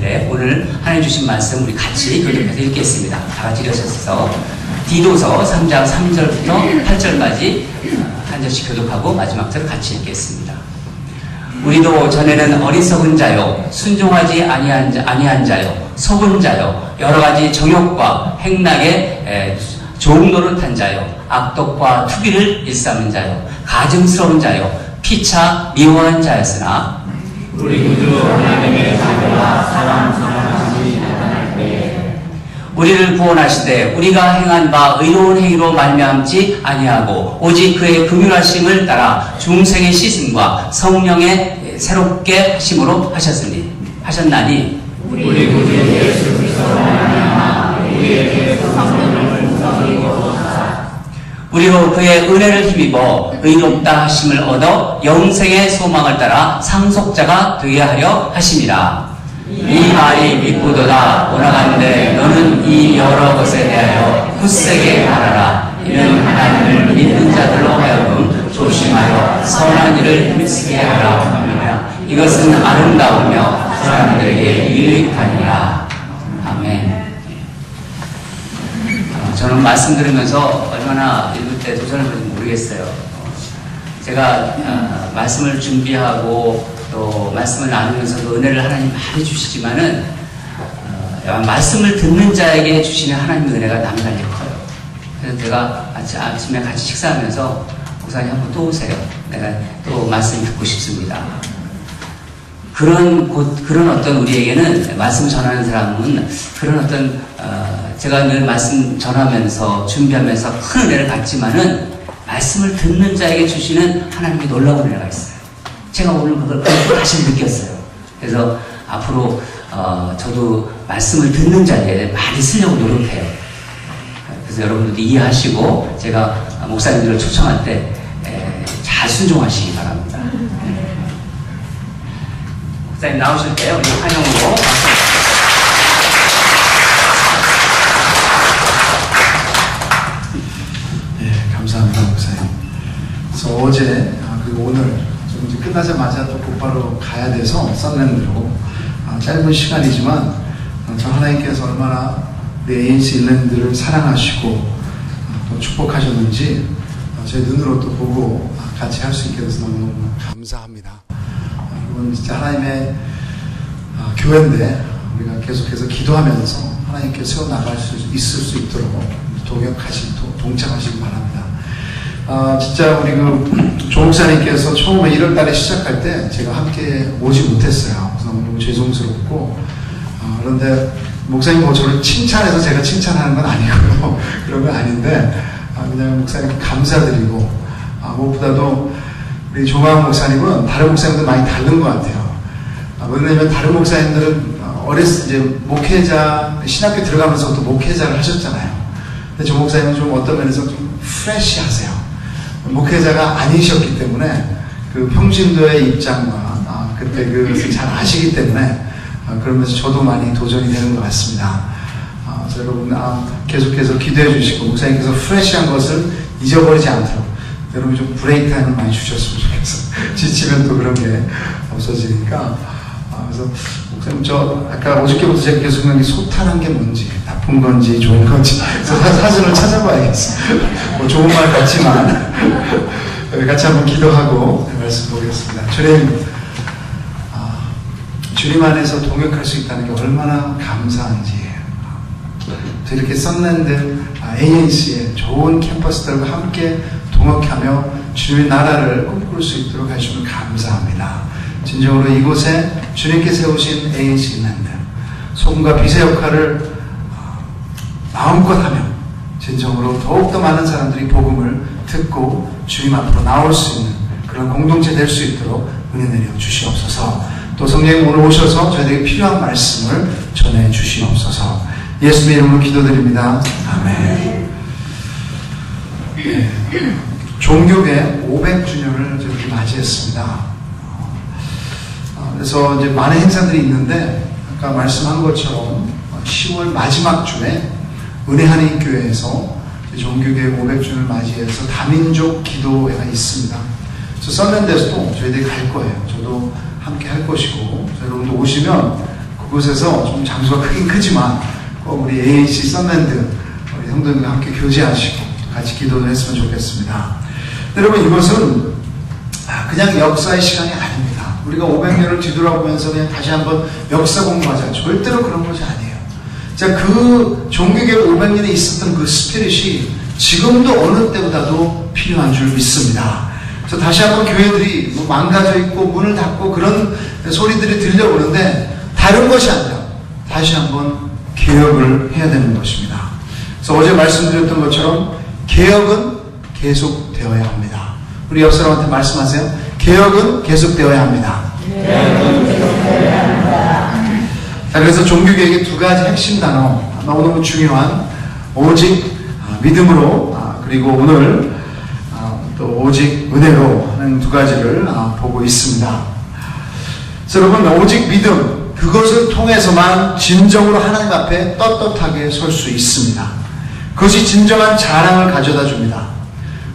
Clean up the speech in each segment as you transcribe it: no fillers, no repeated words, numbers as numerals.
네, 오늘 하나님 주신 말씀 우리 같이 교독해서 읽겠습니다. 다 같이 일어서서 디도서 3장 3절부터 8절까지 한 절씩 교독하고 마지막 절 같이 읽겠습니다. 우리도 전에는 어리석은 자요, 순종하지 아니한 자요, 속은 자요, 여러 가지 정욕과 행락에 좋은 노릇한 자요, 악독과 투기를 일삼는 자요, 가증스러운 자요, 피차 미워한 자였으나 우리 구주 하나님의 자녀가 사랑 사랑하지 못할 때에 우리를 구원하시되 우리가 행한 바 의로운 행위로 말미암지 아니하고 오직 그의 긍휼하심을 따라 중생의 씻음과 성령의 새롭게 하심으로 하셨나니 우리 구주 예수 그리스도로 말미암아 우리에게 성령을 부어주시고 우리로 그의 은혜를 힘입어 의롭다 하심을 얻어 영생의 소망을 따라 상속자가 되게 하려 하심이라. 이 말이 믿고도다 원하건대 너는 이 여러 것에 대하여 굳세게 말하라. 이는 하나님을 믿는 자들로 하여금 조심하여 선한 일을 힘쓰게 하라 함이라. 이것은 아름다우며 사람들에게 유익하니라. 아멘. 저는 말씀 들으면서 얼마나 읽을 때 도전을 받는지 모르겠어요. 제가 말씀을 준비하고 또 말씀을 나누면서도 은혜를 하나님 많이 주시지만은 말씀을 듣는 자에게 주시는 하나님의 은혜가 남달리 커요. 그래서 제가 아침에 같이 식사하면서 목사님 한번 또 오세요. 내가 또 말씀 듣고 싶습니다. 그런 어떤 우리에게는 말씀 전하는 사람은 그런 어떤 제가 늘 말씀 전하면서 준비하면서 큰 은혜를 받지만은 말씀을 듣는 자에게 주시는 하나님의 놀라운 은혜가 있어요. 제가 오늘 그걸 다시 느꼈어요. 그래서 앞으로 저도 말씀을 듣는 자리에 많이 쓰려고 노력해요. 그래서 여러분들도 이해하시고 제가 목사님들을 초청할 때 잘 순종하시기 바랍니다. 목사님 나오실 때요. 우리 환영으로 감사합니다, 목사님. 그래서 어제 그리고 오늘 좀 이제 끝나자마자 또 곧바로 가야 돼서 썬랜드로 짧은 시간이지만 저 하나님께서 얼마나 우리 ANC 일랜드를 사랑하시고 또 축복하셨는지 제 눈으로 또 보고 같이 할 수 있게 돼서 너무너무 감사합니다. 이건 진짜 하나님의 교회인데 우리가 계속해서 기도하면서 하나님께 세워나갈 수 있을 수 있도록 동참하시기 바랍니다. 진짜 우리 조 목사님께서 처음에 1월 달에 시작할 때 제가 함께 오지 못했어요. 그래서 너무 죄송스럽고, 그런데 목사님 뭐 저를 칭찬해서 제가 칭찬하는 건 아니고요. 그런 건 아닌데, 그냥 목사님께 감사드리고, 무엇보다도 우리 조광 목사님은 다른 목사님들 많이 다른 것 같아요. 왜냐면 다른 목사님들은 어렸을 때 목회자, 신학교 들어가면서부터 목회자를 하셨잖아요. 근데 조 목사님은 좀 어떤 면에서 좀 프레시하세요. 목회자가 아니셨기 때문에 그 평신도의 입장과 그때 그것을 잘 아시기 때문에 그러면서 저도 많이 도전이 되는 것 같습니다. 여러분 계속해서 기도해 주시고 목사님께서 프레시한 것을 잊어버리지 않도록 여러분 좀 브레이크 타임을 많이 주셨으면 좋겠어요. 지치면 또 그런 게 없어지니까. 그래서 목사님 아까 어저께부터 제가 계속 생각한 게 소탈한 게 뭔지, 나쁜 건지 좋은 건지 사진을 찾아봐야겠어요. 뭐 좋은 말 같지만 같이 한번 기도하고 말씀 보겠습니다. 주님 안에서 동역할 수 있다는 게 얼마나 감사한지, 또 이렇게 썬랜드 ANC의 좋은 캠퍼스들과 함께 동역하며 주님의 나라를 꿈꿀 수 있도록 해주시면 감사합니다. 진정으로 이곳에 주님께 세우신 ANC 랜드, 소금과 빛의 역할을 마음껏 하며 진정으로 더욱더 많은 사람들이 복음을 듣고 주님 앞으로 나올 수 있는 그런 공동체 될 수 있도록 은혜 내려 주시옵소서. 또 성령님 오늘 오셔서 저희에게 필요한 말씀을 전해 주시옵소서. 예수님의 이름으로 기도드립니다. 아멘. 네. 종교계 500주년을 저희 맞이했습니다. 그래서 이제 많은 행사들이 있는데 아까 말씀한 것처럼 10월 마지막 주에 은혜하는 교회에서 종교계 500주년을 맞이해서 다민족 기도회가 있습니다. 그래서 썬랜드에서도 저희들이 갈 거예요. 저도 함께 할 것이고 여러분도 오시면 꼭 그곳에서 좀 장소가 크긴 크지만 꼭 우리 AHC 썬랜드 우리 성도님과 함께 교제하시고 같이 기도를 했으면 좋겠습니다. 여러분, 이것은 그냥 역사의 시간이 아닙니다. 우리가 500년을 뒤돌아보면서 그냥 다시 한번 역사 공부하자, 절대로 그런 것이 아니에요. 자, 그 종교개혁 500년에 있었던 그 스피릿이 지금도 어느 때보다도 필요한 줄 믿습니다. 그래서 다시 한번 교회들이 뭐 망가져 있고 문을 닫고 그런 소리들이 들려오는데 다른 것이 아니라 다시 한번 개혁을 해야 되는 것입니다. 그래서 어제 말씀드렸던 것처럼 개혁은 계속되어야 합니다. 우리 옆 사람한테 말씀하세요. 개혁은 계속되어야 합니다. 자, 그래서 종교개혁의 두 가지 핵심 단어, 너무너무 중요한 오직 믿음으로, 그리고 오늘 또 오직 은혜로 하는 두 가지를 보고 있습니다. 그래서 여러분, 오직 믿음, 그것을 통해서만 진정으로 하나님 앞에 떳떳하게 설 수 있습니다. 그것이 진정한 자랑을 가져다 줍니다.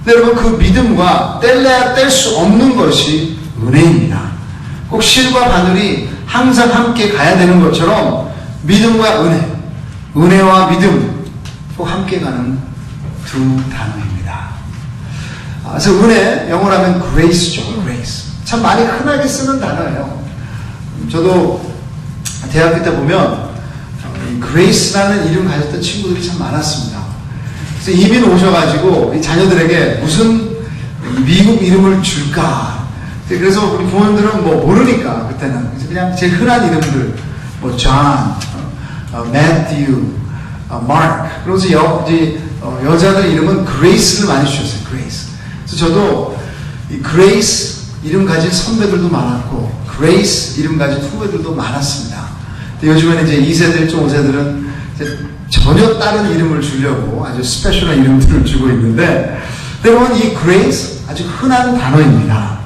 근데 여러분, 그 믿음과 뗄래야 뗄 수 없는 것이 은혜입니다. 꼭 실과 바늘이 항상 함께 가야 되는 것처럼 믿음과 은혜, 은혜와 믿음 꼭 함께 가는 두 단어입니다. 그래서 은혜, 영어로 하면 grace죠. grace. 참 많이 흔하게 쓰는 단어예요. 저도 대학교 때 보면 grace라는 이름 가졌던 친구들이 참 많았습니다. 그래서 이민 오셔가지고 이 자녀들에게 무슨 미국 이름을 줄까? 그래서 우리 부모님들은 뭐 모르니까 그때는 그냥 제일 흔한 이름들, 뭐 존, 매튜, 마크. 그러면서 여자들 이름은 그레이스를 많이 주셨어요. 그레이스. 그래서 저도 이 그레이스 이름 가진 선배들도 많았고 그레이스 이름 가진 후배들도 많았습니다. 근데 요즘에는 이제 2세들, 5세들은 이제 전혀 다른 이름을 주려고 아주 스페셜한 이름들을 주고 있는데, 여러분, 이 그레이스 아주 흔한 단어입니다.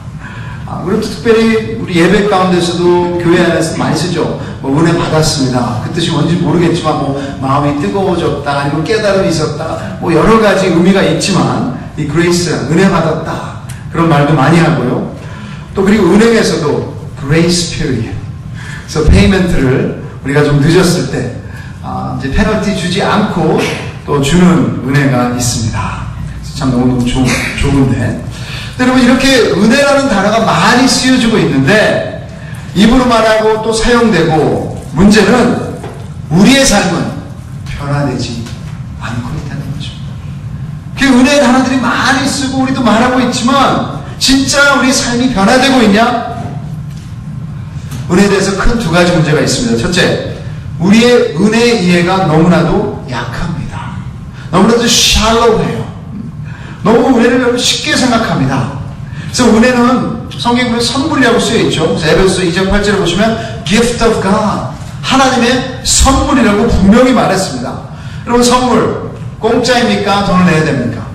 그리고 특별히 우리 예배 가운데서도 교회 안에서 많이 쓰죠. 뭐 은혜 받았습니다. 그 뜻이 뭔지 모르겠지만 뭐 마음이 뜨거워졌다, 아니면 깨달음이 있었다, 뭐 여러 가지 의미가 있지만 이 그레이스, 은혜 받았다, 그런 말도 많이 하고요. 또 그리고 은행에서도 grace period, 그래서 페이먼트를 우리가 좀 늦었을 때 이제 페널티 주지 않고 또 주는 은혜가 있습니다. 참 너무 좋은데, 여러분, 이렇게 은혜라는 단어가 많이 쓰여지고 있는데 입으로 말하고 또 사용되고, 문제는 우리의 삶은 변화되지 않고 있다는 거죠. 그 은혜의 단어들이 많이 쓰고 우리도 말하고 있지만 진짜 우리 삶이 변화되고 있냐? 은혜에 대해서 큰 두 가지 문제가 있습니다. 첫째, 우리의 은혜의 이해가 너무나도 약합니다. 너무나도 shallow해요. 너무 은혜를 쉽게 생각합니다. 그래서 은혜는 성경에 선물이라고 쓰여있죠. 에베소 2장 8절에 보시면 gift of God, 하나님의 선물이라고 분명히 말했습니다. 여러분, 선물 공짜입니까? 돈을 내야 됩니까?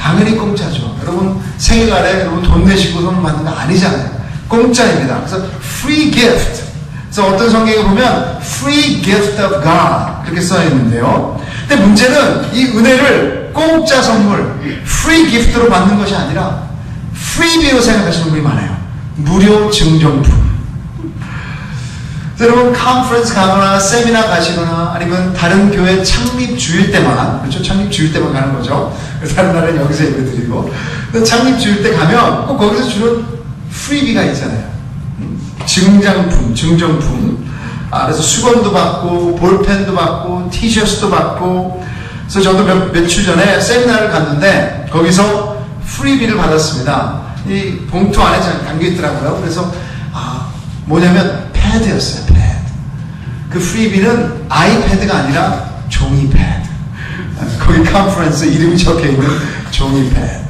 당연히 공짜죠. 여러분, 생일날에 여러분 돈 내시고 선물 받는 거 아니잖아요. 공짜입니다. 그래서 free gift. 그래서 어떤 성경에 보면 free gift of God 그렇게 써있는데요. 근데 문제는 이 은혜를 공짜 선물, free gift로 받는 것이 아니라 freebie로 생각하시는 분이 많아요. 무료 증정품. 여러분, 컨퍼런스 가거나 세미나 가시거나 아니면 다른 교회 창립 주일 때만, 그렇죠? 창립 주일 때만 가는 거죠. 다른 날은 여기서 예배 드리고, 창립 주일 때 가면 꼭 거기서 주는 프리비가 있잖아요. 증정품. 그래서 수건도 받고 볼펜도 받고 티셔츠도 받고. 그래서 저도 몇 주 전에 세미나를 갔는데 거기서 프리비를 받았습니다. 이 봉투 안에 담겨 있더라고요. 그래서 뭐냐면 패드였어요. 패드. 그 프리비는 아이패드가 아니라 종이 패드. 거기 컨퍼런스 이름이 적혀 있는 종이 패드.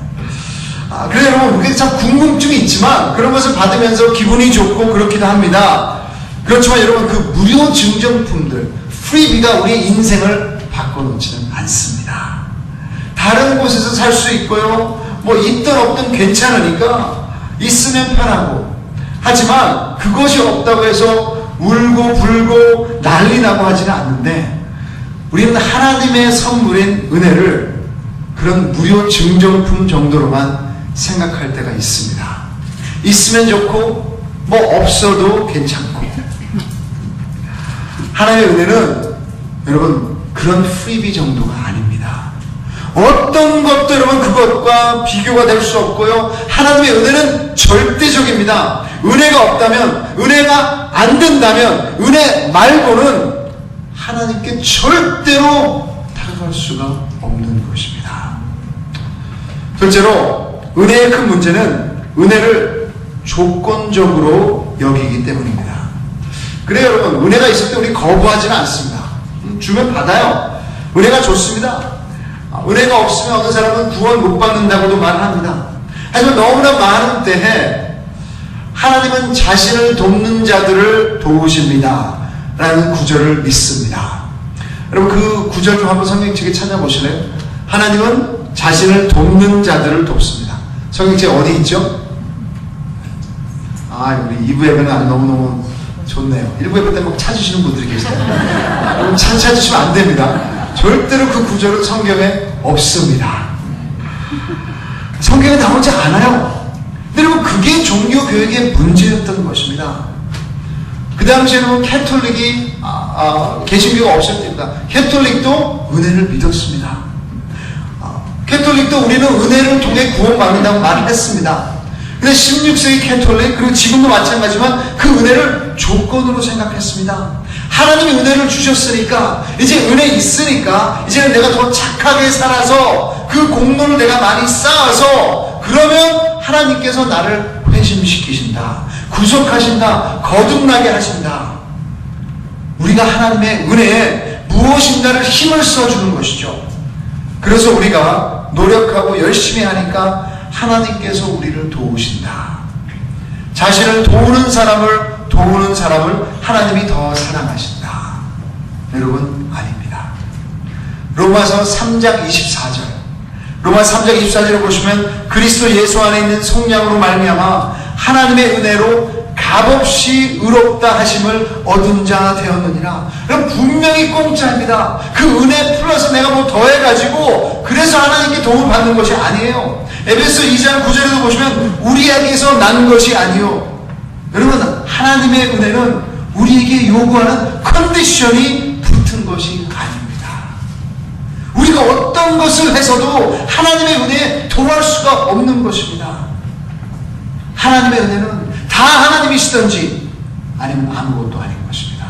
그래서 여러분, 그게 참 궁금증이 있지만 그런 것을 받으면서 기분이 좋고 그렇기도 합니다. 그렇지만 여러분, 그 무료 증정품들, 프리비가 우리의 인생을 바꿔놓지는 않습니다. 다른 곳에서 살 수 있고요, 뭐 있든 없든 괜찮으니까 있으면 편하고, 하지만 그것이 없다고 해서 울고 불고 난리 나고 하지는 않는데, 우리는 하나님의 선물인 은혜를 그런 무료 증정품 정도로만 생각할 때가 있습니다. 있으면 좋고 뭐 없어도 괜찮고. 하나님의 은혜는 여러분 그런 프리비 정도가 아닙니다. 어떤 것도 여러분 그것과 비교가 될 수 없고요. 하나님의 은혜는 절대적입니다. 은혜가 없다면, 은혜가 안 된다면, 은혜 말고는 하나님께 절대로 다가갈 수가 없는 것입니다. 둘째로 은혜의 큰 문제는 은혜를 조건적으로 여기기 때문입니다. 그래요 여러분, 은혜가 있을 때 우리 거부하지는 않습니다. 주면 받아요. 은혜가 좋습니다. 은혜가 없으면 어느 사람은 구원 못 받는다고도 말합니다. 하지만 너무나 많은 때에 하나님은 자신을 돕는 자들을 도우십니다 라는 구절을 믿습니다. 여러분 그 구절 좀 한번 성경책에 찾아보실래요? 하나님은 자신을 돕는 자들을 돕습니다. 성경책 어디 있죠? 우리 2부 예배는 너무너무 좋네요. 1부 예배 때 막 찾으시는 분들이 계세요. 여러분 찾으시면 안 됩니다. 절대로 그 구절은 성경에 없습니다. 성경에 나오지 않아요. 근데 여러분 그게 종교교육의 문제였던 것입니다. 그 당시에는 캐톨릭이 개신교가 없었습니다. 캐톨릭도 은혜를 믿었습니다. 캐톨릭도 우리는 은혜를 통해 구원받는다고 말을 했습니다. 근데 16세기 캐톨릭 그리고 지금도 마찬가지지만 그 은혜를 조건으로 생각했습니다. 하나님이 은혜를 주셨으니까 이제 은혜 있으니까 이제는 내가 더 착하게 살아서 그 공로를 내가 많이 쌓아서 그러면 하나님께서 나를 회심시키신다, 구속하신다, 거듭나게 하신다. 우리가 하나님의 은혜에 무엇인가를 힘을 써주는 것이죠. 그래서 우리가 노력하고 열심히 하니까 하나님께서 우리를 도우신다. 자신을 도우는 사람을 하나님이 더 사랑하신다. 여러분 아닙니다. 로마서 3장 24절 로마 3장 24절을 보시면 그리스도 예수 안에 있는 성령으로 말미암아 하나님의 은혜로 값없이 의롭다 하심을 얻은 자 되었느니라. 그럼 분명히 공짜입니다. 그 은혜 플러스 내가 뭐 더해가지고 그래서 하나님께 도움을 받는 것이 아니에요. 에베소 2장 9절에도 보시면 우리에게서 난 것이 아니요. 여러분 하나님의 은혜는 우리에게 요구하는 컨디션이 붙은 것이 아닙니다. 우리가 어떤 것을 해서도 하나님의 은혜에 도할 수가 없는 것입니다. 하나님의 은혜는 다 하나님이시든지 아니면 아무것도 아닌 것입니다.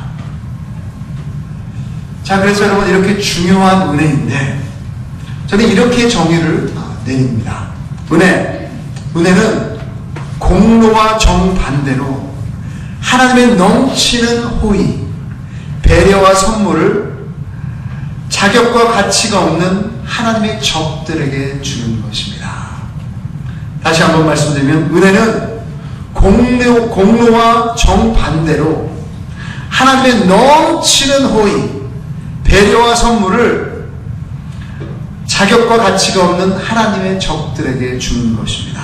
자, 그래서 여러분 이렇게 중요한 은혜인데 저는 이렇게 정의를 내립니다. 은혜는 공로와 정반대로 하나님의 넘치는 호의, 배려와 선물을 자격과 가치가 없는 하나님의 적들에게 주는 것입니다. 다시 한번 말씀드리면 은혜는 공로와 정반대로 하나님의 넘치는 호의, 배려와 선물을 자격과 가치가 없는 하나님의 적들에게 주는 것입니다.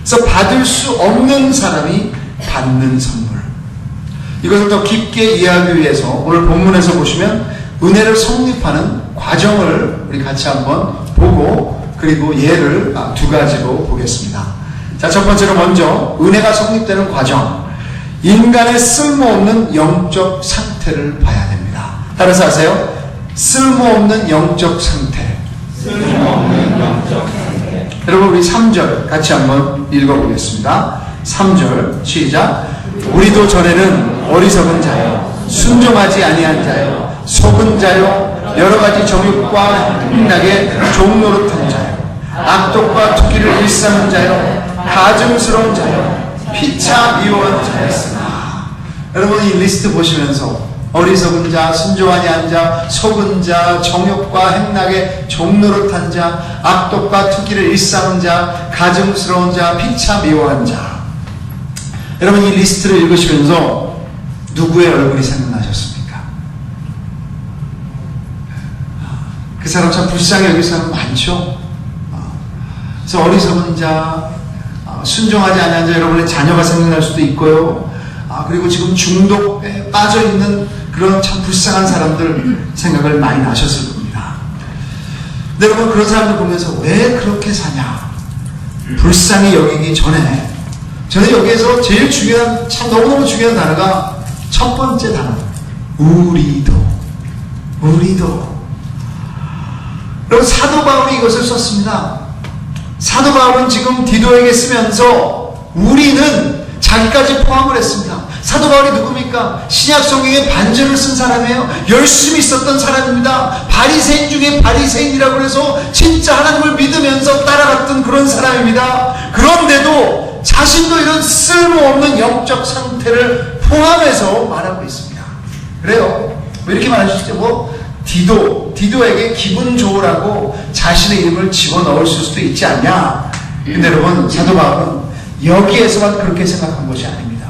그래서 받을 수 없는 사람이 받는 선물. 이것을 더 깊게 이해하기 위해서 오늘 본문에서 보시면 은혜를 성립하는 과정을 우리 같이 한번 보고 그리고 예를 두 가지로 보겠습니다. 자, 첫 번째로 먼저 은혜가 성립되는 과정. 인간의 쓸모없는 영적 상태를 봐야 됩니다. 따라서 하세요. 쓸모없는 영적 상태. 쓸모없는 영적 상태. 여러분 우리 3절 같이 한번 읽어보겠습니다. 3절 시작. 우리도 전에는 어리석은 자요, 순종하지 아니한 자요, 속은 자요, 여러가지 정욕과 행락에 종노릇한 자요, 악독과 투기를 일삼은 자요, 가증스러운 자요, 피차 미워한 자였으나. 여러분 이 리스트 보시면서 어리석은 자, 순종하지 않은 자, 속은 자, 정욕과 행락에 종노릇한 자, 악독과 투기를 일삼은 자, 가증스러운 자, 피차 미워한 자. 여러분 이 리스트를 읽으시면서 누구의 얼굴이 생각나셨습니까? 그 사람 참 불쌍히 여길 사람 많죠? 그래서 어리석은 자, 순종하지 않은 자, 여러분의 자녀가 생각날 수도 있고요. 그리고 지금 중독에 빠져있는 그런 참 불쌍한 사람들 생각을 많이 나셨을 겁니다. 근데 여러분 그런 사람들 보면서 왜 그렇게 사냐? 불쌍히 여기기 전에 저는 여기에서 제일 중요한, 참 너무너무 중요한 단어가 첫 번째 단어. 우리도. 여러분, 사도 바울이 이것을 썼습니다. 사도 바울은 지금 디도에게 쓰면서 우리는 자기까지 포함을 했습니다. 사도 바울이 누굽니까? 신약 성경에 반절을 쓴 사람이에요. 열심히 썼던 사람입니다. 바리새인 중에 바리새인이라고 해서 진짜 하나님을 믿으면서 따라갔던 그런 사람입니다. 그런데도 자신도 이런 쓸모없는 영적 상태를 포함해서 말하고 있습니다. 그래요. 왜 이렇게 말하시죠? 디도에게 기분 좋으라고 자신의 이름을 집어넣을 수도 있지 않냐? 근데 여러분, 사도 바울은 여기에서만 그렇게 생각한 것이 아닙니다.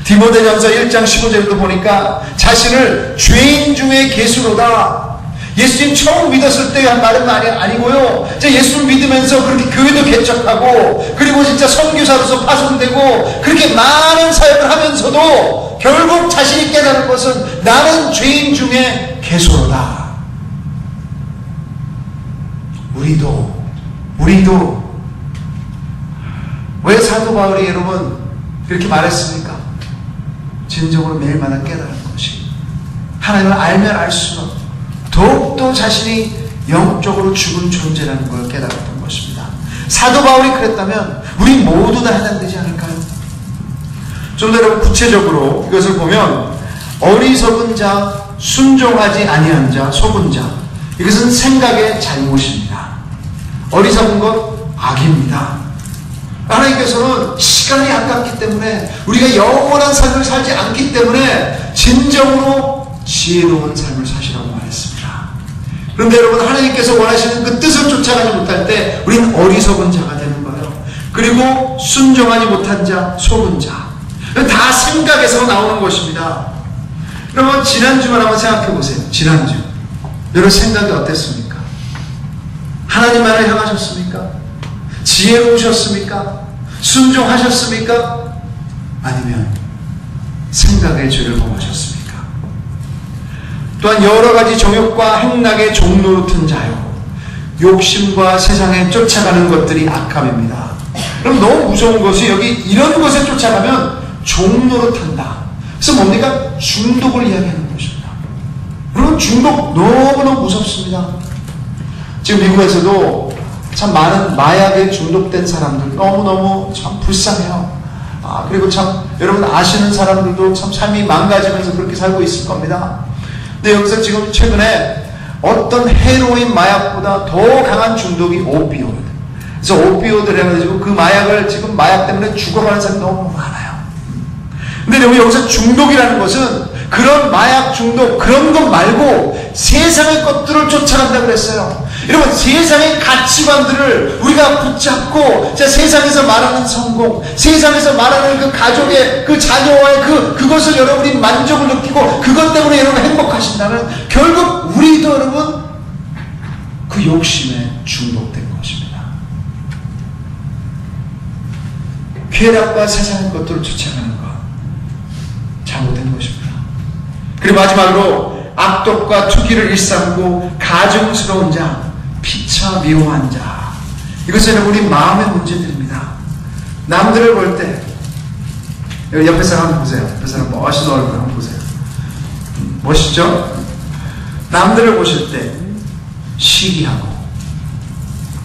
디모데전서 1장 15절에도 보니까 자신을 죄인 중에 계수로다. 예수님 처음 믿었을 때 한 말은 아니고요. 예수를 믿으면서 그렇게 교회도 개척하고, 그리고 진짜 선교사로서 파송되고, 그렇게 많은 사역을 하면서도 결국 자신이 깨달은 것은 나는 죄인 중에 계수로다. 우리도 왜 사도 바울이 여러분 그렇게 말했습니까? 진정으로 매일마다 깨달은 것이 하나님을 알면 알수록 더욱더 자신이 영적으로 죽은 존재라는 걸 깨달았던 것입니다. 사도 바울이 그랬다면 우리 모두 다 해당되지 않을까요? 좀 더 여러분 구체적으로 이것을 보면 어리석은 자, 순종하지 아니한 자, 속은 자, 이것은 생각의 잘못입니다. 어리석은 것 악입니다. 하나님께서는 시간이 아깝기 때문에, 우리가 영원한 삶을 살지 않기 때문에 진정으로 지혜로운 삶을 사시라고 말했습니다. 그런데 여러분, 하나님께서 원하시는 그 뜻을 쫓아가지 못할 때 우리는 어리석은 자가 되는 거예요. 그리고 순종하지 못한 자, 속은 자, 다 생각에서 나오는 것입니다. 여러분, 지난주만 한번 생각해 보세요. 지난주 여러분 생각이 어땠습니까? 하나님만을 향하셨습니까? 지혜로우셨습니까? 순종하셨습니까? 아니면 생각의 죄를 범하셨습니까? 또한 여러 가지 정욕과 행락의 종노릇한 자요, 욕심과 세상에 쫓아가는 것들이 악함입니다. 그럼 너무 무서운 것이, 여기 이런 것에 쫓아가면 종노릇한다. 그래서 뭡니까? 중독을 이야기하는 것입니다. 여러분, 중독 너무너무 무섭습니다. 지금 미국에서도 참 많은 마약에 중독된 사람들 너무너무 참 불쌍해요. 그리고 참 여러분 아시는 사람들도 참 삶이 망가지면서 그렇게 살고 있을 겁니다. 근데 여기서 지금 최근에 어떤 헤로인 마약보다 더 강한 중독이 오피오이드. 그래서 오피오이드를 해가지고 그 마약을 지금 마약 때문에 죽어가는 사람이 너무 많아요. 근데 여기서 중독이라는 것은 그런 마약 중독, 그런 것 말고 세상의 것들을 쫓아간다고 그랬어요. 여러분, 세상의 가치관들을 우리가 붙잡고 세상에서 말하는 성공, 세상에서 말하는 그 가족의 그 자녀와의 그것을 여러분이 만족을 느끼고 그것 때문에 여러분 행복하신다면 결국 우리도 여러분 그 욕심에 중독된 것입니다. 쾌락과 세상의 것들을 쫓아가는 것, 잘못된 것입니다. 그리고 마지막으로 악독과 투기를 일삼고 가증스러운 자, 피차 미워한 자, 이것은 우리 마음의 문제들입니다. 남들을 볼 때, 옆에 사람 한번 보세요. 옆에 사람 멋있는 얼굴 한번 보세요. 멋있죠? 남들을 보실 때 시기하고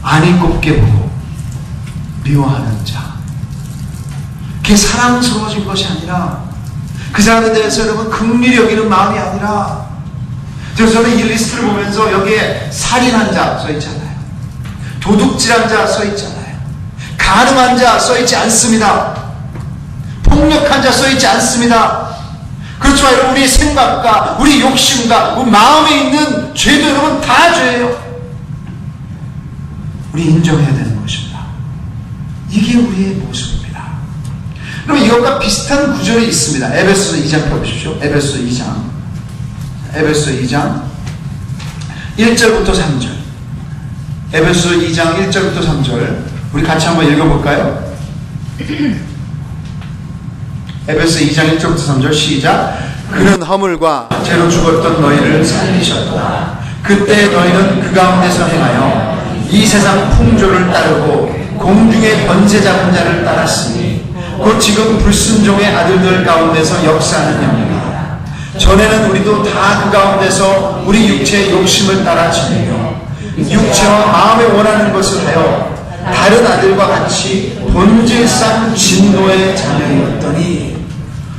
안이 곱게 보고 미워하는 자, 그게 사랑스러워진 것이 아니라 그 사람에 대해서 여러분 긍휼히 여기는 마음이 아니라, 그래서 저는 이 리스트를 보면서 여기에 살인한 자 써있잖아요, 도둑질한 자 써있잖아요, 간음한 자 써있지 않습니다, 폭력한 자 써있지 않습니다. 그렇지만 여러분 우리의 생각과 우리 욕심과 우리 마음에 있는 죄도 여러분 다 죄예요. 우리 인정해야 되는 것입니다. 이게 우리의 모습입니다. 그럼 이것과 비슷한 구절이 있습니다. 에베소서 2장 펴보십시오. 에베소서 2장 1절부터 3절. 에베소서 2장 1절부터 3절 우리 같이 한번 읽어볼까요? 에베소서 2장 1절부터 3절 시작. 그는 허물과 죄로 죽었던 너희를 살리셨다. 그때 너희는 그 가운데서 행하여 이 세상 풍조를 따르고 공중의 번제 잡은 자를 따랐으니 곧 지금 불순종의 아들들 가운데서 역사하는 영이다. 전에는 우리도 다 그 가운데서 우리 육체의 욕심을 따라 지내며 육체와 마음에 원하는 것을 하여 다른 아들과 같이 본질상 진노의 자녀였더니.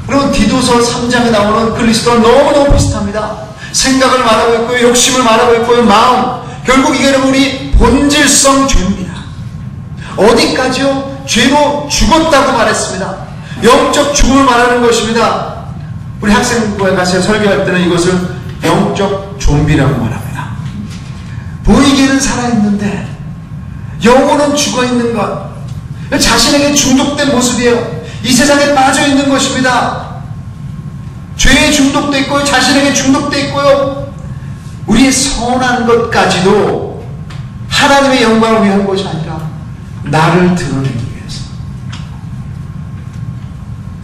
여러분, 디도서 3장에 나오는 그리스도와 너무너무 비슷합니다. 생각을 말하고 있고요, 욕심을 말하고 있고요, 마음. 결국 이게 여러분 우리 본질성 죄입니다. 어디까지요? 죄로 죽었다고 말했습니다. 영적 죽음을 말하는 것입니다. 우리 학생부에 가서 설교할 때는 이것을 영적 좀비라고 말합니다. 보이기는 살아있는데 영혼은 죽어있는 것, 자신에게 중독된 모습이에요. 이 세상에 빠져있는 것입니다. 죄에 중독돼 있고요, 자신에게 중독돼 있고요. 우리의 선한 것까지도 하나님의 영광을 위한 것이 아니라 나를 드러내기 위해서.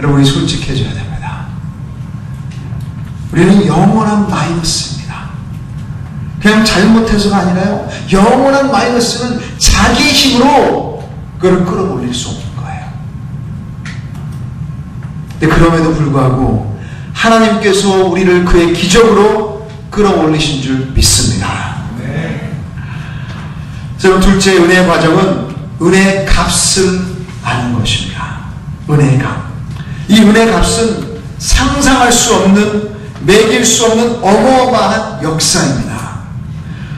여러분, 우리 솔직해져야 됩니다. 우리는 영원한 마이너스입니다. 그냥 잘못해서가 아니라요, 영원한 마이너스는 자기의 힘으로 그걸 끌어올릴 수 없는 거예요. 근데 그럼에도 불구하고 하나님께서 우리를 그의 기적으로 끌어올리신 줄 믿습니다. 그래서 둘째 은혜의 과정은 은혜의 값을 아는 것입니다. 은혜의 값. 이 은혜의 값은 상상할 수 없는, 매길 수 없는 어마어마한 역사입니다.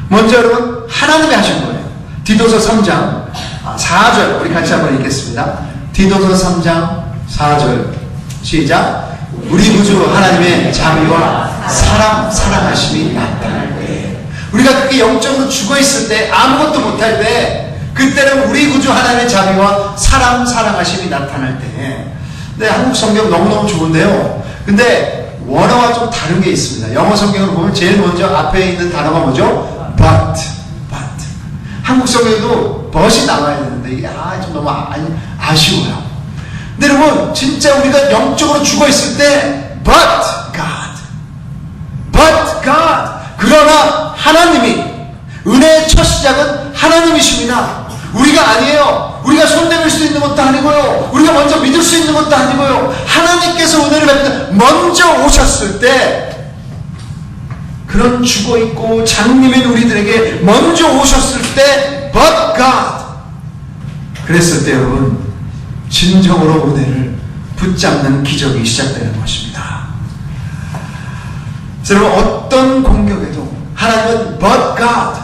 먼저 여러분, 하나님이 하신 거예요. 디도서 3장 4절 우리 같이 한번 읽겠습니다. 디도서 3장 4절 시작. 우리 구주 하나님의 자비와 사랑하심이 나타날 때, 우리가 그렇게 영적으로 죽어있을 때, 아무것도 못할 때, 그때는 우리 구주 하나님의 자비와 사랑하심이 나타날 때. 근데 한국 성경 너무너무 좋은데요, 근데 원어와 좀 다른 게 있습니다. 영어 성경을 보면 제일 먼저 앞에 있는 단어가 뭐죠? but. 한국 성경에도 but이 나와야 되는데 이게 좀 너무 아쉬워요. 근데 여러분, 진짜 우리가 영적으로 죽어있을 때 but God, 그러나 하나님이, 은혜의 첫 시작은 하나님이십니다. 우리가 아니에요. 우리가 손대밀 수 있는 것도 아니고요, 우리가 먼저 믿을 수 있는 것도 아니고요. 하나님께서 은혜를 베풀 먼저 오셨을 때, 그런 죽어있고 장님인 우리들에게 먼저 오셨을 때 but God, 그랬을 때 여러분, 진정으로 은혜를 붙잡는 기적이 시작되는 것입니다. 여러분, 어떤 공격에도 하나님은 but God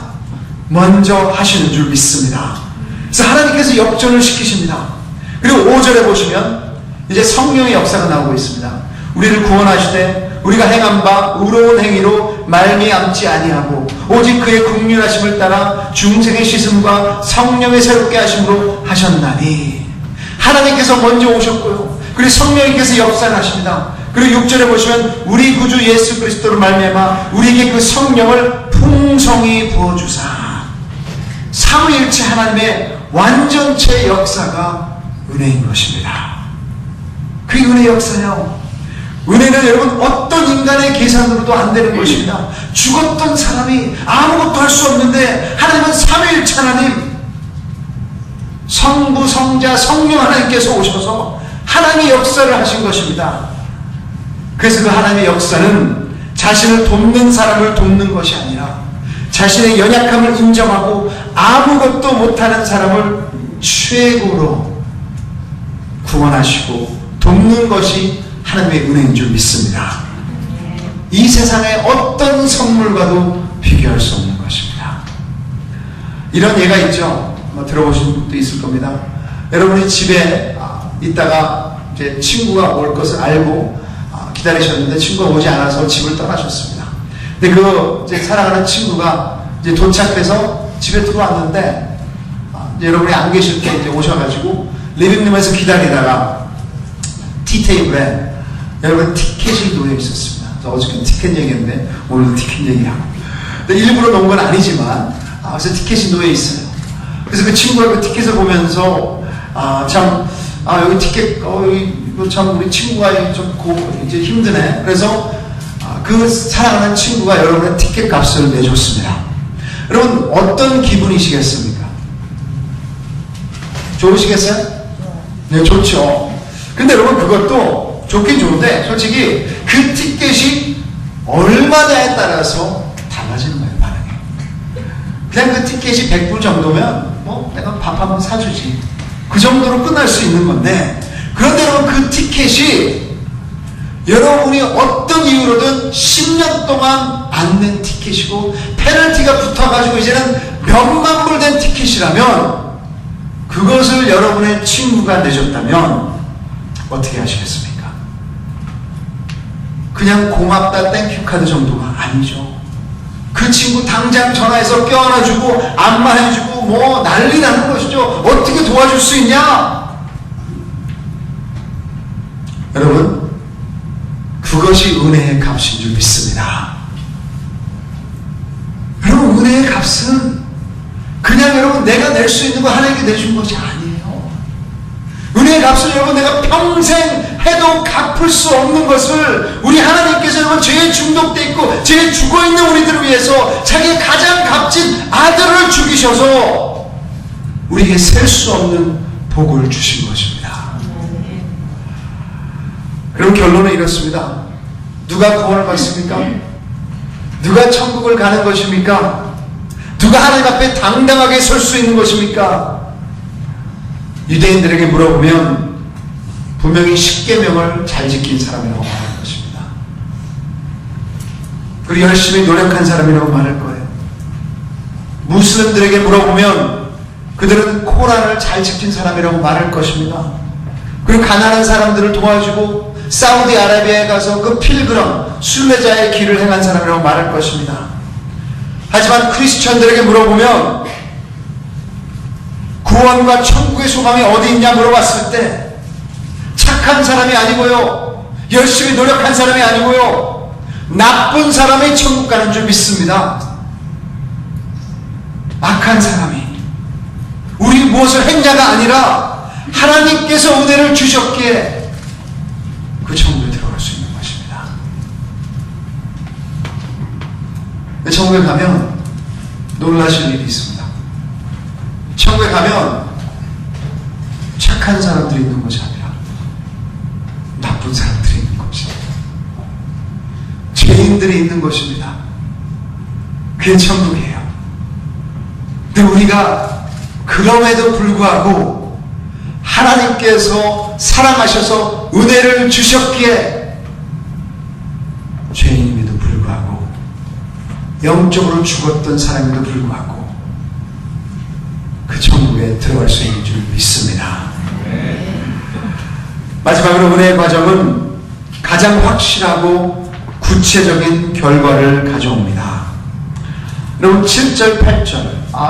먼저 하시는 줄 믿습니다. 그래서 하나님께서 역전을 시키십니다. 그리고 5절에 보시면 이제 성령의 역사가 나오고 있습니다. 우리를 구원하시되 우리가 행한 바 의로운 행위로 말미암지 아니하고 오직 그의 긍휼하심을 따라 중생의 씻음과 성령의 새롭게 하심으로 하셨나니. 하나님께서 먼저 오셨고요, 그리고 성령님께서 역사를 하십니다. 그리고 6절에 보시면 우리 구주 예수 그리스도로 말미암아 우리에게 그 성령을 풍성히 부어주사. 삼위일체 하나님의 완전체 역사가 은혜인 것입니다. 그게 은혜의 역사예요. 은혜는 여러분 어떤 인간의 계산으로도 안 되는 것입니다. 죽었던 사람이 아무것도 할 수 없는데 하나님은 삼위일체 하나님, 성부, 성자, 성령 하나님께서 오셔서 하나님의 역사를 하신 것입니다. 그래서 그 하나님의 역사는 자신을 돕는 사람을 돕는 것이 아니라 자신의 연약함을 인정하고 아무것도 못하는 사람을 최고로 구원하시고 돕는 것이 하나님의 은혜인 줄 믿습니다. 이 세상의 어떤 선물과도 비교할 수 없는 것입니다. 이런 예가 있죠. 들어보신 분도 있을 겁니다. 여러분이 집에 있다가 이제 친구가 올 것을 알고 기다리셨는데 친구가 오지 않아서 집을 떠나셨습니다. 근데 그 이제 사랑하는 친구가 이제 도착해서 집에 들어왔는데 이제 여러분이 안 계실 때 이제 오셔가지고 리빙룸에서 기다리다가 티테이블에 여러분 티켓이 놓여 있었습니다. 어저께 티켓 얘기했는데 오늘도 티켓 얘기하고. 근데 일부러 놓은 건 아니지만 그래서 티켓이 놓여 있어요. 그래서 그 친구가 그 티켓을 보면서 여기 티켓 이거 참 우리 친구가 좀 이제 힘드네. 그래서 그 사랑하는 친구가 여러분의 티켓 값을 내줬습니다. 여러분 어떤 기분이시겠습니까? 좋으시겠어요? 네, 좋죠. 근데 여러분 그것도 좋긴 좋은데 솔직히 그 티켓이 얼마냐에 따라서 달라지는 거예요, 반응이. 그냥 그 티켓이 100불 정도면 뭐 내가 밥 한번 사주지, 그 정도로 끝날 수 있는 건데, 그런데 여러분 그 티켓이 여러분이 어떤 이유로든 10년 동안 안 낸 티켓이고 페널티가 붙어가지고 이제는 몇만 불 된 티켓이라면, 그것을 여러분의 친구가 내줬다면 어떻게 하시겠습니까? 그냥 고맙다 땡큐 카드 정도가 아니죠. 그 친구 당장 전화해서 껴안아주고 안마해주고 뭐 난리 나는 것이죠. 어떻게 도와줄 수 있냐? 여러분, 그것이 은혜의 값인 줄 믿습니다. 여러분, 은혜의 값은 그냥 여러분 내가 낼 수 있는 거 하나님께 내준 것이 아니에요. 은혜의 값은 여러분 내가 평생 해도 갚을 수 없는 것을 우리 하나님께서 여러분 죄에 중독되어 있고 죄에 죽어있는 우리들을 위해서 자기의 가장 값진 아들을 죽이셔서 우리에게 셀 수 없는 복을 주신 것입니다. 그럼 결론은 이렇습니다. 누가 구원을 받습니까? 누가 천국을 가는 것입니까? 누가 하나님 앞에 당당하게 설 수 있는 것입니까? 유대인들에게 물어보면 분명히 10계명을 잘 지킨 사람이라고 말할 것입니다. 그리고 열심히 노력한 사람이라고 말할 거예요. 무슬림들에게 물어보면 그들은 코란을 잘 지킨 사람이라고 말할 것입니다. 그리고 가난한 사람들을 도와주고 사우디아라비아에 가서 그 필그럼 순례자의 길을 행한 사람이라고 말할 것입니다. 하지만 크리스천들에게 물어보면 구원과 천국의 소망이 어디 있냐 물어봤을 때 착한 사람이 아니고요, 열심히 노력한 사람이 아니고요, 나쁜 사람이 천국 가는 줄 믿습니다. 악한 사람이, 우리 무엇을 했냐가 아니라 하나님께서 은혜를 주셨기에 그 천국에 들어갈 수 있는 것입니다. 천국에 가면 놀라실 일이 있습니다. 천국에 가면 착한 사람들이 있는 것이 아니라 나쁜 사람들이 있는 것입니다. 죄인들이 있는 것입니다. 그게 천국이에요. 근데 우리가 그럼에도 불구하고 하나님께서 사랑하셔서 은혜를 주셨기에 죄인임에도 불구하고 영적으로 죽었던 사람에도 불구하고 그 천국에 들어갈 수 있는 줄 믿습니다. 마지막으로 은혜의 과정은 가장 확실하고 구체적인 결과를 가져옵니다. 여러분 7절 8절,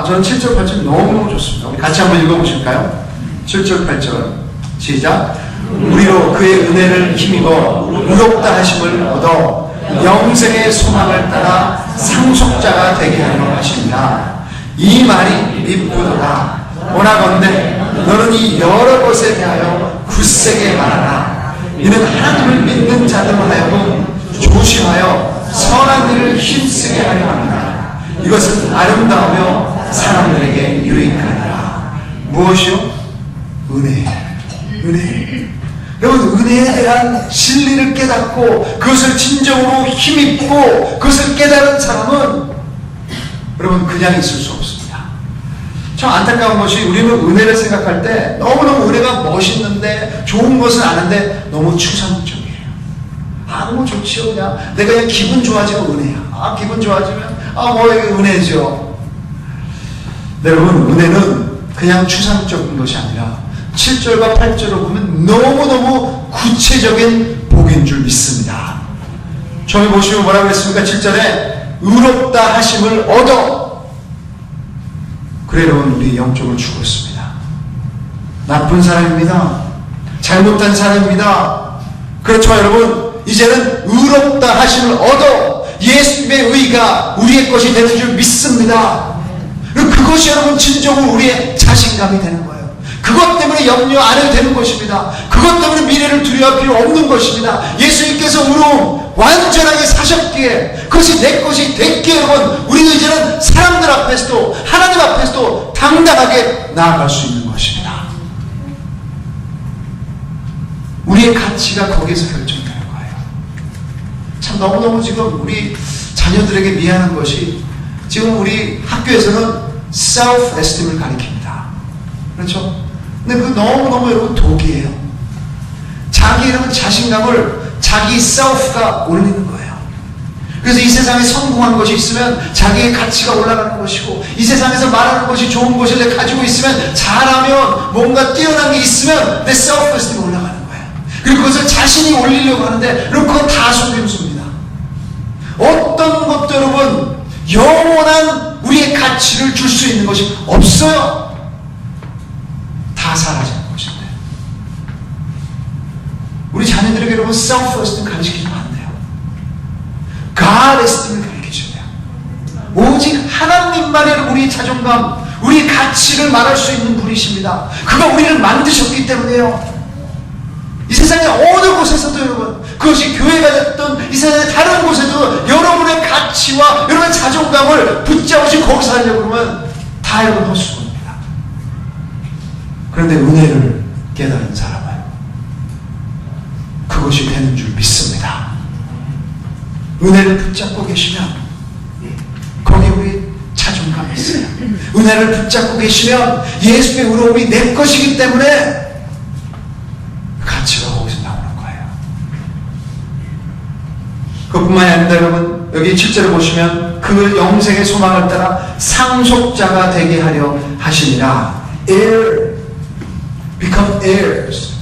저는 7절 8절 너무너무 좋습니다. 우리 같이 한번 읽어보실까요? 7절 8절 시작. 우리로 그의 은혜를 힘입어 의롭다 하심을 얻어 영생의 소망을 따라 상속자가 되게 하려 하십니다. 이 말이 미쁘도다. 원하건대 너는 이 여러 것에 대하여 굳세게 말하라. 이는 하나님을 믿는 자들로 하여금 조심하여 선한 일을 힘쓰게 하려 합니다. 이것은 아름다우며 사람들에게 유익하니라. 무엇이요? 은혜. 여러분, 은혜에 대한 진리를 깨닫고 그것을 진정으로 힘입고 그것을 깨달은 사람은 여러분 그냥 있을 수 없습니다. 참 안타까운 것이 우리는 은혜를 생각할 때 너무너무 은혜가 멋있는데 좋은 것은 아는데 너무 추상적이에요. 너무 좋지요. 그냥 내가 그냥 기분 좋아지면 은혜야. 기분 좋아지면 뭐 이게 은혜죠. 여러분, 은혜는 그냥 추상적인 것이 아니라 7절과 8절을 보면 너무너무 구체적인 복인 줄 믿습니다. 저희 보시면 뭐라고 했습니까? 7절에 의롭다 하심을 얻어. 그래 여러분, 우리 영적으로 죽었습니다. 나쁜 사람입니다. 잘못한 사람입니다. 그렇지만 여러분, 이제는 의롭다 하심을 얻어 예수님의 의가 우리의 것이 되는 줄 믿습니다. 그것이 여러분 진정으로 우리의 자신감이 되는 거예요. 그것 때문에 염려 안 해도 되는 것입니다. 그것 때문에 미래를 두려워할 필요 없는 것입니다. 예수님께서 우리 완전하게 사셨기에 그것이 내 것이 됐기에 여러분, 우리는 이제는 사람들 앞에서도 하나님 앞에서도 당당하게 나아갈 수 있는 것입니다. 우리의 가치가 거기에서 결정되는 거예요. 참 너무너무 지금 우리 자녀들에게 미안한 것이 지금 우리 학교에서는 self-esteem을 가리킵니다. 그렇죠? 근데 그 너무너무 여러분 독이에요. 자기 이름은 자신감을 자기 self가 올리는 거예요. 그래서 이 세상에 성공한 것이 있으면 자기의 가치가 올라가는 것이고, 이 세상에서 말하는 것이 좋은 것을 내가 가지고 있으면, 잘하면, 뭔가 뛰어난 게 있으면 내 self-esteem이 올라가는 거예요. 그리고 그것을 자신이 올리려고 하는데, 여러분 그건 다 속임수입니다. 어떤 것도 여러분 영원한 우리의 가치를 줄 수 있는 것이 없어요. 다 사라지는 것인데, 우리 자녀들에게 여러분 self-esteem 가르치면 안 돼요. God esteem을 가르쳐줘야 돼요. 오직 하나님만이 우리의 자존감, 우리의 가치를 말할 수 있는 분이십니다. 그가 우리를 만드셨기 때문에요. 이 세상의 어느 곳에서도 여러분, 그것이 교회가 됐든 이 세상의 다른 곳에도 여러분의 가치와 여러분의 자존감을 붙잡으시고 거기서 하려고 그러면 다 여러분 헛수고입니다. 그런데 은혜를 깨달은 사람은 그것이 되는 줄 믿습니다. 은혜를 붙잡고 계시면 거기 우리 자존감이 있어요. 은혜를 붙잡고 계시면 예수의 의로움이 내 것이기 때문에 가치가 거기서 나오는 거예요. 그뿐만이 아닙니다. 여러분 여기 7절을 보시면 그 영생의 소망을 따라 상속자가 되게 하려 하시니라. heir, become heirs.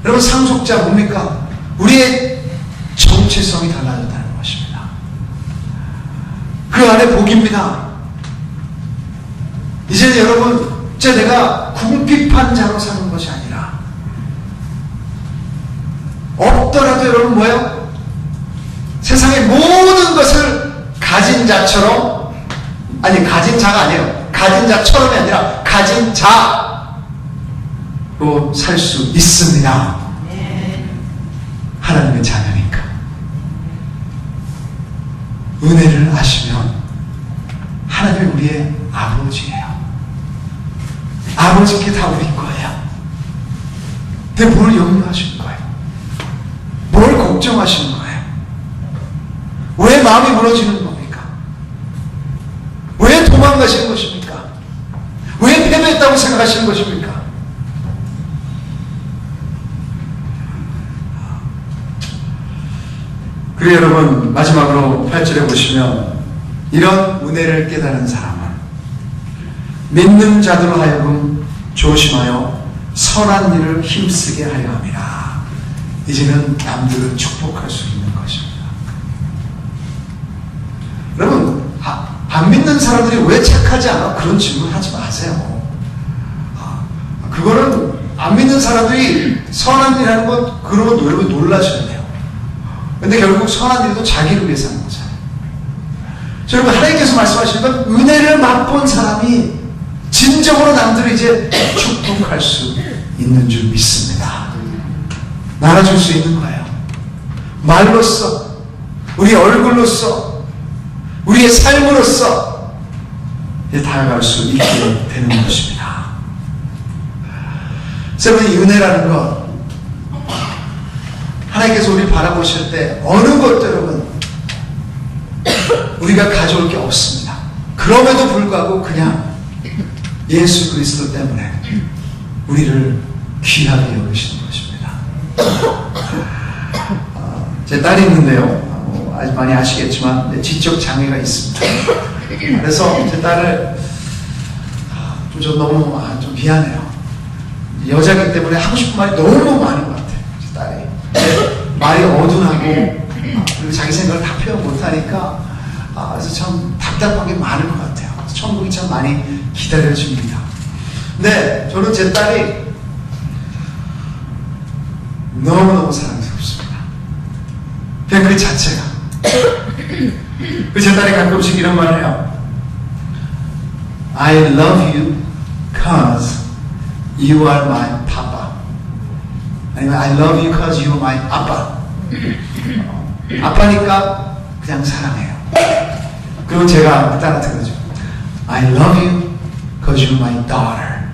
여러분 상속자 뭡니까? 우리의 정체성이 달라졌다는 것입니다. 그 안에 복입니다. 이제 여러분 이제 내가 궁핍한 자로 사는 것이 아니라, 없더라도 여러분 뭐예요? 세상의 모든 것을 가진 자처럼, 아니 가진 자가 아니에요. 가진 자처럼이 아니라 가진 자로 살 수 있습니다. 하나님의 자녀니까. 은혜를 아시면 하나님이 우리의 아버지예요. 아버지께 다 우리 거예요. 근데 뭘 염려하시는 거예요? 뭘 걱정하시는 거예요? 왜 마음이 무너지는 겁니까? 왜 도망가시는 것입니까? 왜 패배했다고 생각하시는 것입니까? 그리고 여러분 마지막으로 8절에 보시면 이런 은혜를 깨달은 사람은 믿는 자들로 하여금 조심하여 선한 일을 힘쓰게 하려 함이라. 이제는 남들을 축복할 수 있는 것입니다. 여러분 안 믿는 사람들이 왜 착하지 않아? 그런 질문 하지 마세요. 그거는 안 믿는 사람들이 선한 일 하는 것, 그런 거 여러분 놀라셔야 돼요. 근데 결국 선한 일도 자기를 위해서 하는 거잖아요. 여러분 하나님께서 말씀하시는 건 은혜를 맛본 사람이 진정으로 남들을 이제 축복할 수 있는 줄 믿습니다. 나눠줄 수 있는 거예요. 말로써, 우리 얼굴로써, 우리의 삶으로써 다가갈 수 있게 되는 것입니다. 여러분 이 은혜라는 것, 하나님께서 우리를 바라보실 때 어느 것도 여러분 우리가 가져올 게 없습니다. 그럼에도 불구하고 그냥 예수 그리스도 때문에 우리를 귀하게 여기시는 것입니다. 제 딸이 있는데요, 아주 많이 아시겠지만 지적 장애가 있습니다. 그래서 제 딸을 좀 너무 좀 미안해요. 여자이기 때문에 하고 싶은 말이 너무 많은 것 같아요. 제 딸이 말이 어둔하고 그리고 자기 생각을 다 표현 못하니까 그래서 참 답답한 게 많은 것 같아요. 천국이 참 많이 기다려집니다. 근데 저는 제 딸이 너무너무 사랑스럽습니다. 그냥 그 자체가. 제 딸이 가끔씩 이런 말을 해요. I love you because you are my papa. 아니면 I love you because you are my 아빠. 아빠니까 그냥 사랑해요. 그리고 제가 딸한테 그러죠. I love you because you're my daughter.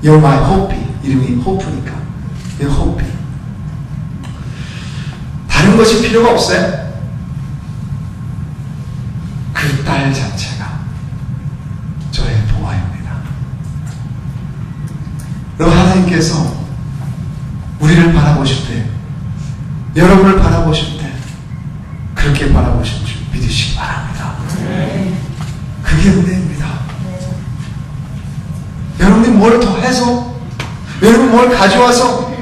You're my hope. 이름이 호프니까. You're hope. 다른 것이 필요가 없어요. 말 자체가 저의 보화입니다. 여러분, 하나님께서 우리를 바라보실 때, 여러분을 바라보실 때 그렇게 바라보실 줄 믿으시기 바랍니다. 그게 은혜입니다. 여러분이 뭘 더해서, 여러분이 뭘 가져와서,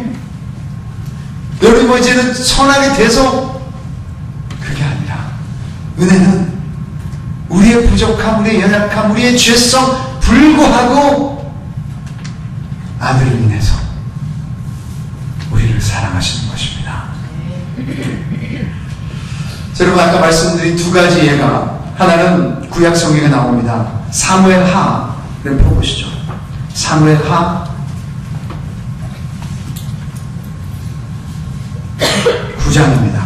여러분이 뭐 이제는 선하게 돼서, 그게 아니라 은혜는 우리의 부족함, 우리의 연약함, 우리의 죄성 불구하고 아들을 인해서 우리를 사랑하시는 것입니다. 여러분, 아까 말씀드린 두 가지 예가, 하나는 구약 성경에 나옵니다. 사무엘 하를 보시죠. 사무엘 하 9장입니다.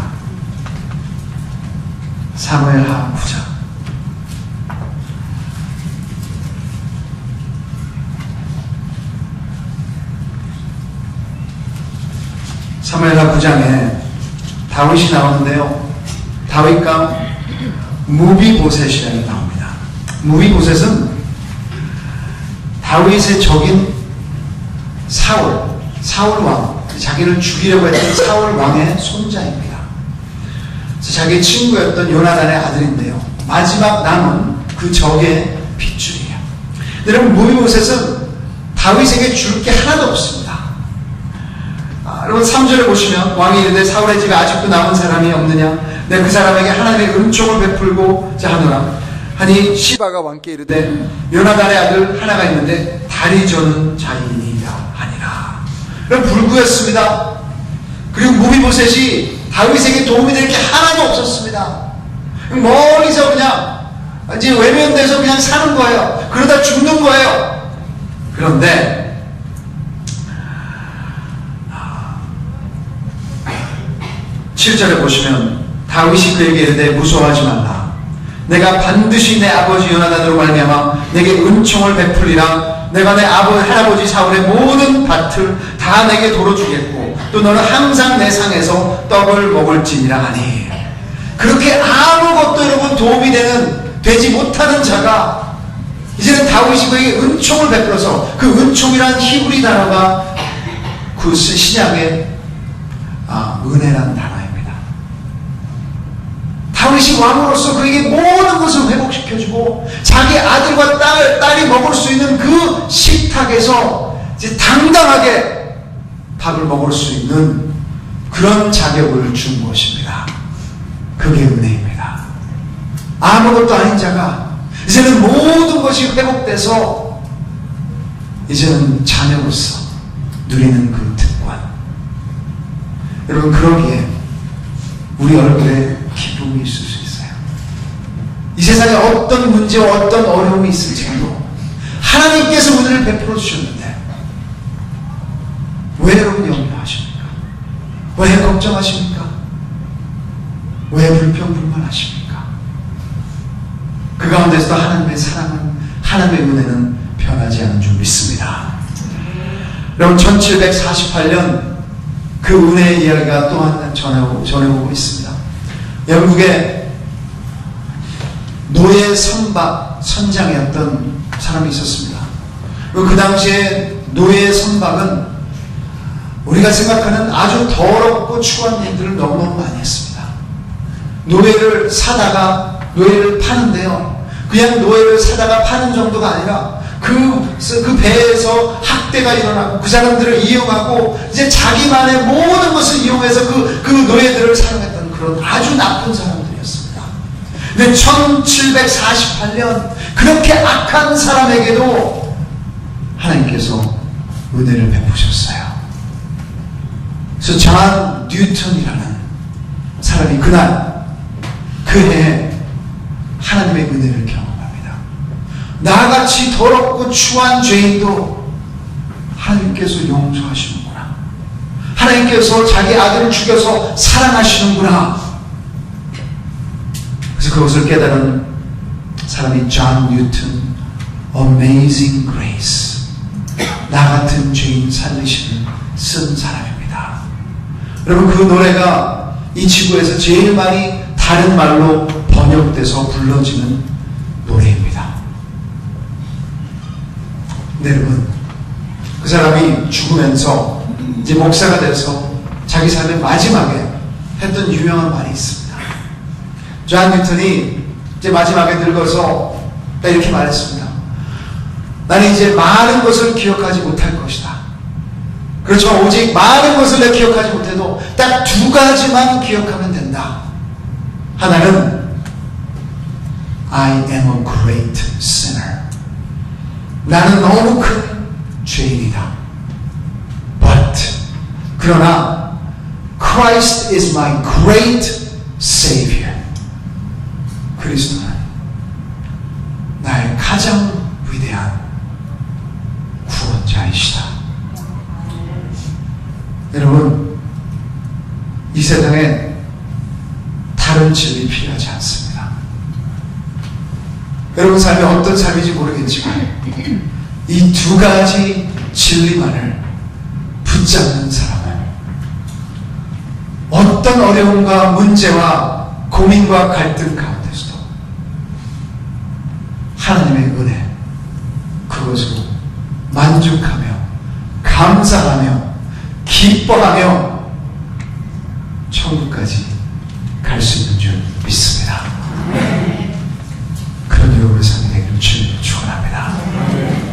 사무엘 하 9장. 사무엘 하 9장에 다윗이 나오는데요. 다윗과 무비보셋이라는 나옵니다. 무비보셋은 다윗의 적인 사울 왕, 자기를 죽이려고 했던 사울 왕의 손자입니다. 그래서 자기 친구였던 요나단의 아들인데요. 마지막 남은 그 적의 핏줄이에요. 여러분, 무비보셋은 다윗에게 줄 게 하나도 없습니다. 여러분, 3절에 보시면 왕이 이르되 사울의 집에 아직도 남은 사람이 없느냐? 내가 그 사람에게 하나님의 은총을 베풀고 하노라 하니 시바가 왕께 이르되 요나단의 아들 하나가 있는데 다리 저는 자인이라 하니라. 그럼 불구였습니다. 그리고 무비보셋이 다윗에게 도움이 될 게 하나도 없었습니다. 멀리서 그냥 이제 외면돼서 그냥 사는 거예요. 그러다 죽는 거예요. 그런데 7절에 보시면 다윗이 그에게 이르되 무서워하지 말라. 내가 반드시 내 아버지 요나단으로 말미암아 내게 은총을 베풀리라. 내가 내 할아버지 사울의 모든 밭을 다 내게 도로 주겠고 또 너는 항상 내 상에서 떡을 먹을지니라 하니. 그렇게 아무것도 여러분 도움이 되지 못하는 자가 이제는 다윗이 그에게 은총을 베풀어서, 그 은총이란 히브리 단어가 그 신약의 은혜란 단어입니다. 다윗이 왕으로서 그에게 모든 것을 회복시켜주고 자기 아들과 딸이 먹을 수 있는 그 식탁에서 이제 당당하게 밥을 먹을 수 있는 그런 자격을 준 것입니다. 그게 은혜입니다. 아무것도 아닌 자가 이제는 모든 것이 회복돼서 이제는 자녀로서 누리는 그 특권. 여러분, 그러기에 우리 얼굴에 기쁨이 있을 수 있어요. 이 세상에 어떤 문제와 어떤 어려움이 있을지라도 하나님께서 은혜를 베풀어 주셨는데 왜 여러분 염려하십니까? 왜 걱정하십니까? 왜 불평불만하십니까? 그 가운데서도 하나님의 사랑은, 하나님의 은혜는 변하지 않은 줄 믿습니다. 여러분, 1748년 그 은혜의 이야기가 또한 전해오고 있습니다. 영국에 노예 선장이었던 사람이 있었습니다. 그 당시에 노예 선박은 우리가 생각하는 아주 더럽고 추한 일들을 너무너무 많이 했습니다. 노예를 사다가 노예를 파는데요, 그냥 노예를 사다가 파는 정도가 아니라 그 배에서 학대가 일어나고 그 사람들을 이용하고 이제 자기만의 모든 것을 이용해서 그 노예들을 사용했던 그런 아주 나쁜 사람들이었습니다. 근데 1748년 그렇게 악한 사람에게도 하나님께서 은혜를 베푸셨어요. 그래서 존 뉴턴이라는 사람이 그날 그 해에 하나님의 은혜를 경험합니다. 나같이 더럽고 추한 죄인도 하나님께서 용서하시는구나. 하나님께서 자기 아들을 죽여서 사랑하시는구나. 그래서 그것을 깨달은 사람이 존 뉴턴, Amazing Grace, 나 같은 죄인 살리시는 쓴 사람입니다. 여러분, 그 노래가 이 지구에서 제일 많이 다른 말로 번역돼서 불러지는 노래입니다. 네, 여러분, 그 사람이 죽으면서 이제 목사가 돼서 자기 삶의 마지막에 했던 유명한 말이 있습니다. 존 뉴턴이 이제 마지막에 늙어서 딱 이렇게 말했습니다. 나는 이제 많은 것을 기억하지 못할 것이다. 그렇죠. 오직 많은 것을 내가 기억하지 못해도 딱 두 가지만 기억하면 된다. 하나는 I am a great sinner. 나는 너무 큰 죄인이다. But 그러나 Christ is my great Savior. 그리스도는 나의 가장 위대한 구원자이시다. 여러분, 이 세상에 다른 진리 필요하지 않습니다. 여러분 삶이 어떤 삶인지 모르겠지만 이 두 가지 진리만을 붙잡는 사람은 어떤 어려움과 문제와 고민과 갈등 가운데서도 하나님의 은혜, 그것으로 만족하며 감사하며 기뻐하며 천국까지 갈 수 있는 줄 믿습니다. 그런 여러분의 삶이 되기를 주님으로 축원합니다.